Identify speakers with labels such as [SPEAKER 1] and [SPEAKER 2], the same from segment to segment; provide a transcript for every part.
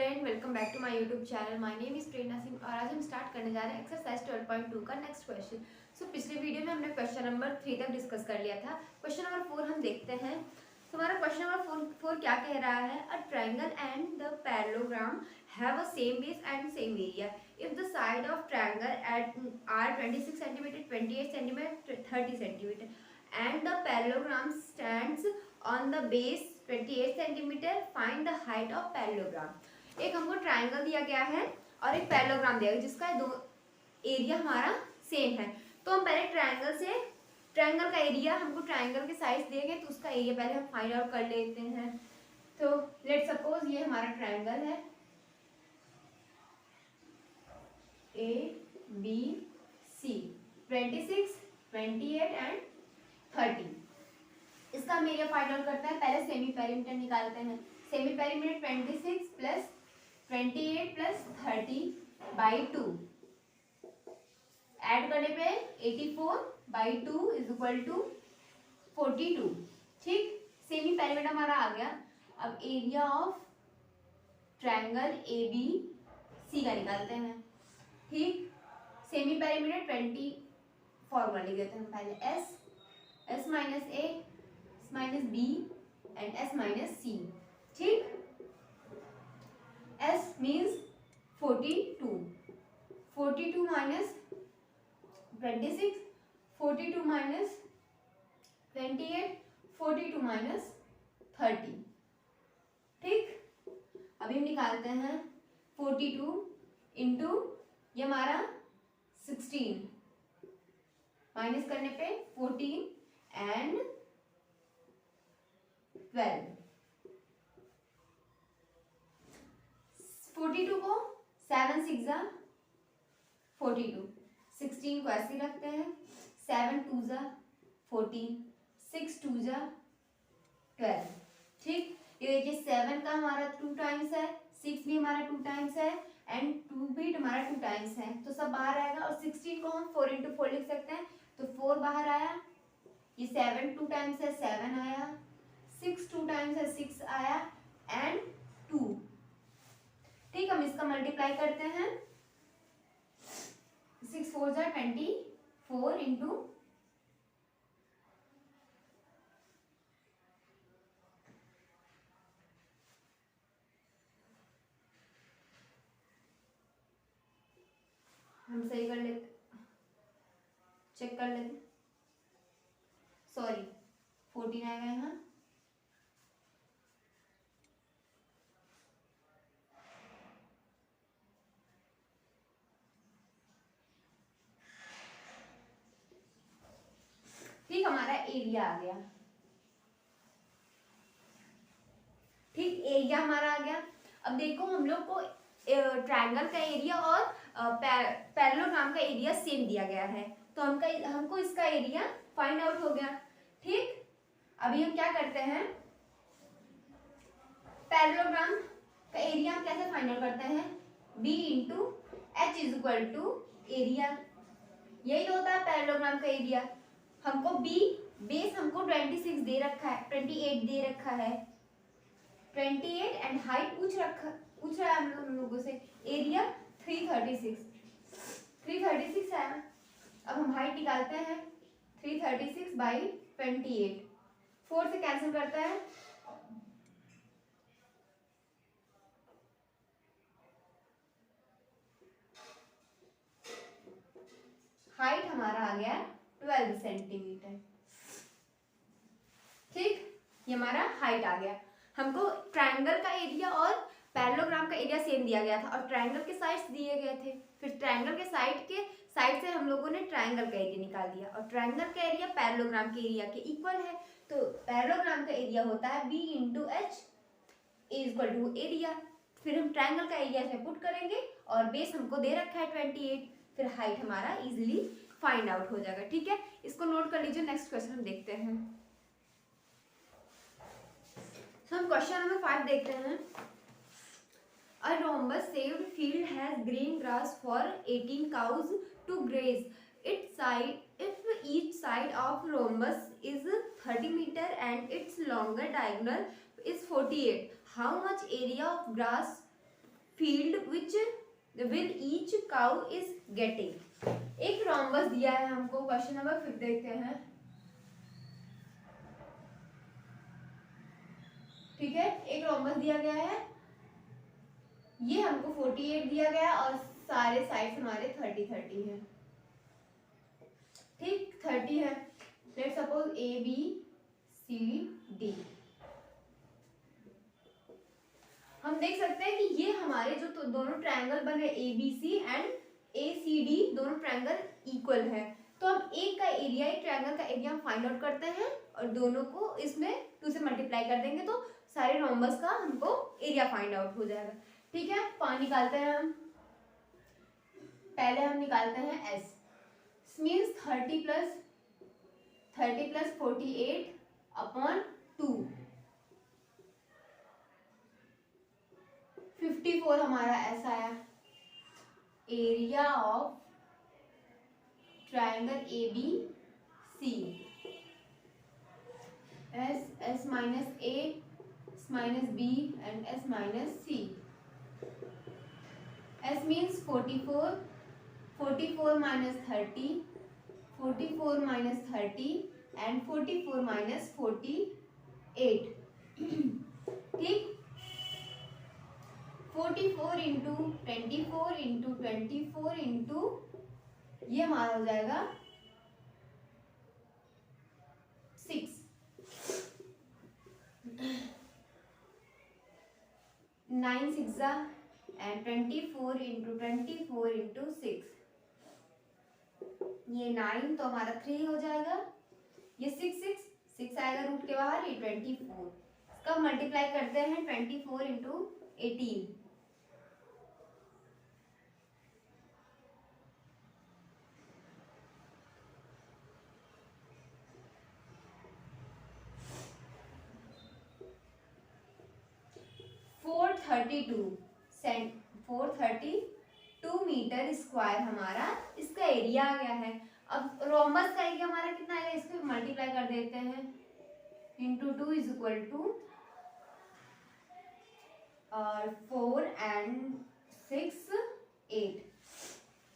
[SPEAKER 1] Student, welcome back to my YouTube channel. My name is Prerna Singh और आज हम start करने जा रहे हैं एक्सरसाइज 12.2 का नेक्स्ट क्वेश्चन। पिछले वीडियो में हमने क्वेश्चन नंबर 3 तक डिस्कस कर लिया था। क्वेश्चन नंबर 4 हम देखते हैं। तो हमारा क्वेश्चन नंबर 4 क्या कह रहा है? A triangle and the parallelogram have a same base and same area if the side of triangle at are 26 centimetre, 28 centimetre, 30 centimetre and the parallelogram stands on the base 28 centimetre. Find the height of parallelogram. एक हमको triangle दिया गया है और एक parallelogram दिया गया जिसका दो एरिया हमारा सेम है। तो हम पहले ट्रायंगल का एरिया, हमको ट्रायंगल के साइज दिए गए तो उसका एरिया पहले हम फाइंड आउट कर लेते हैं। तो लेट सपोज ये हमारा ट्रायंगल है ए बी सी, 26, 28 एंड 30। इसका हम एरिया फाइंड आउट करते हैं। पहले सेमी पेरीमीटर निकालते हैं। Semi perimeter 26 plus 28 plus 30 by 2, add करने पे 84 बाई 2 इज इक्वल टू 42। ठीक, सेमी पेरीमीटर हमारा आ गया। अब area of triangle A B C का निकालते हैं। ठीक, सेमी पेरीमीटर 20 फॉर्मूला लिख देते हैं पहले। S minus a, s minus b and s minus c. ठीक, s means 42, 42 minus 26, 42 minus 28, 42 minus 30। ठीक, अभी हम निकालते हैं 42 इंटू ये हमारा 16, माइनस करने पे 14 एंड 12। 42 को 7 6 जा 42, 16 को ऐसे रखते हैं। 7 2 जा 14, 6 2 जा 12। ठीक, ये देखिए 7 का हमारा 2 टाइम्स है, 6 भी हमारा 2 टाइम्स है एंड 2 भी हमारा 2 टाइम्स है, तो सब बाहर आएगा। और 16 को हम 4 इंटू 4 लिख सकते हैं, तो 4 बाहर आया। ये 7 2 टाइम्स है, 7 आया। 6 2 टाइम्स है, 6 आया एंड 2। ठीक, हम इसका मल्टीप्लाई करते हैं। 6 4 जा 24 इंटू हम सही कर लेते, चेक कर लेते। सॉरी 14 आएगा यहाँ। ठीक, हमारा एरिया आ गया। ठीक, एरिया हमारा आ गया। अब देखो हम लोग को ट्रायंगल का एरिया और पैरेललोग्राम का एरिया सेम दिया गया है, तो हमको इसका एरिया फाइंड आउट हो गया। ठीक, अभी हम क्या करते हैं, पैरेललोग्राम का एरिया हम कैसे फाइंड आउट करते हैं? b into h is equal to area. यही होता है पैरेललोग्राम का एरिया। हमको b बेस हमको 26 दे रखा है, 28 दे रखा है, 28 एंड हाइट पूछ रहा है हम लोगों से। एरिया 336 है। अब हम हाइट निकालते हैं। 336 बाई 28, 4 से कैंसिल करता है। हाइट हमारा आ गया 12 सेंटीमीटर। ठीक, ये हमारा हाइट आ गया। हमको ट्रायंगल का एरिया और पैरेललोग्राम का एरिया सेम दिया गया था और ट्रायंगल के साइड्स दिए गए थे। फिर ट्रायंगल के साइड से हम लोगों ने ट्रायंगल का एरिया निकाल दिया और ट्रायंगल का एरिया पैरेललोग्राम के एरिया के इक्वल है। तो पैरेललोग्राम का एरिया होता है b into h is equal to area. फिर हम ट्रायंगल का एरिया इसमें पुट करेंगे और बेस हमको दे रखा है 28, फिर हाइट हमारा इजिली फाइंड आउट हो जाएगा। ठीक है, इसको नोट कर लीजिए। नेक्स्ट क्वेश्चन हम देखते हैं। तो हम क्वेश्चन नंबर 5 देखते हैं। A rhombus shaped field has green grass for 18 cows to graze. If each side of rhombus is 30 meter and its longer diagonal is 48, how much area of grass field which will each cow is getting. एक rhombus दिया है हमको, question number 5 देखते हैं। ठीक है, एक rhombus दिया गया है, ये हमको 48 दिया गया और सारे साइड्स हमारे 30 है। ठीक, 30 है। Let's suppose A B C D. हम देख सकते हैं कि ये हमारे जो तो दोनों ट्रायंगल बने A B C and A C D, दोनों ट्रायंगल इक्वल है। तो हम एक का एरिया, एक ट्रायंगल का एरिया हम फाइंड आउट करते हैं और दोनों को इसमें 2 से मल्टीप्लाई कर देंगे तो सारे रोम्बस का हमको एरिया फाइंड आउट हो जाएगा। ठीक है, पानी निकालते हैं हम। पहले हम निकालते हैं एस, मीन्स 30 प्लस 48 अपॉन 2, 54 हमारा एस आया। Area of triangle A B C, s minus a, s minus b and s minus c. S means 44, 44 minus 30, 44 minus 30 and 44 minus 48। ठीक, 44 इंटू 24 इंटू 24 इंटू ये हमारा हो जाएगा 6, 9 6 एंड 24 इंटू 24 इंटू 6, ये 9 तो हमारा 3 हो जाएगा, ये 6 आएगा रूट के बाहर, ये 24। इसका मल्टीप्लाई करते हैं 24 इंटू 18, 432 मीटर स्क्वायर हमारा इसका एरिया आ गया है। अब रोम्बस का एरिया हमारा कितना आएगा, इसको मल्टीप्लाई कर देते हैं, into 2 is equal to 4 and 6 8,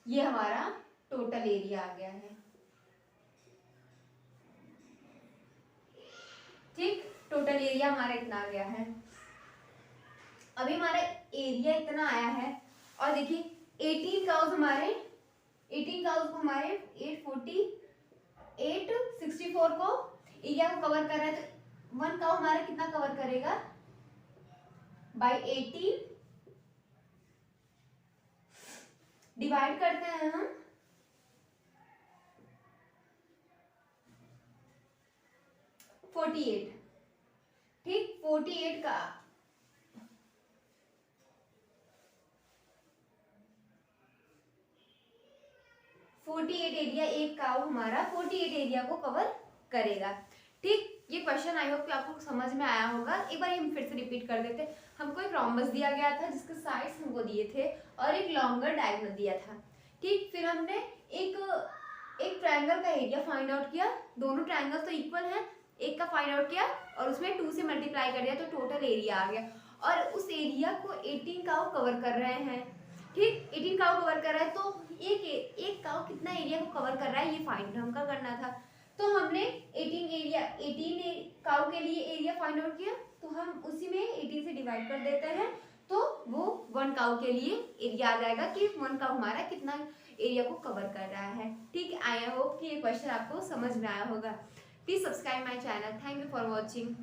[SPEAKER 1] ये हमारा टोटल एरिया आ गया है। ठीक, टोटल एरिया हमारा इतना आ गया है। अभी हमारा एरिया इतना आया है और देखिए 18 काउज हमारे 864 को एरिया को कवर कर रहा है, तो 1 काउ हमारा कितना कवर करेगा, बाय 18 डिवाइड करते हैं हम 48। ठीक, 48 का 48 एरिया, एक काउ हमारा 48 एरिया को कवर करेगा। ठीक, ये क्वेश्चन आई होप कि आपको समझ में आया होगा। एक बार हम फिर से रिपीट कर देते हैं। हमको एक रोम्बस दिया गया था जिसके साइड्स हमको दिए थे और एक लॉन्गर डायगोनल दिया था। ठीक, फिर हमने एक ट्रायंगल का एरिया फाइंड आउट किया, दोनों ट्रायंगल्स तो इक्वल हैं, एक का फाइंड आउट किया और उसमें 2 से मल्टीप्लाई कर दिया तो टोटल एरिया आ गया। और उस एरिया को 18 काउ कवर कर रहे हैं। ठीक, 18 काउ कवर कर रहा है तो एक काउ कितना एरिया को कवर कर रहा है ये फाइंड हमका करना था। तो हमने 18 काउ के लिए एरिया फाइंड आउट किया, तो हम उसी में 18 से डिवाइड कर देते हैं तो वो 1 काउ के लिए एरिया आ जाएगा कि 1 काउ हमारा कितना एरिया को कवर कर रहा है। ठीक, आई होप कि ये क्वेश्चन आपको समझ में आया होगा। Please subscribe my channel. Thank you for watching.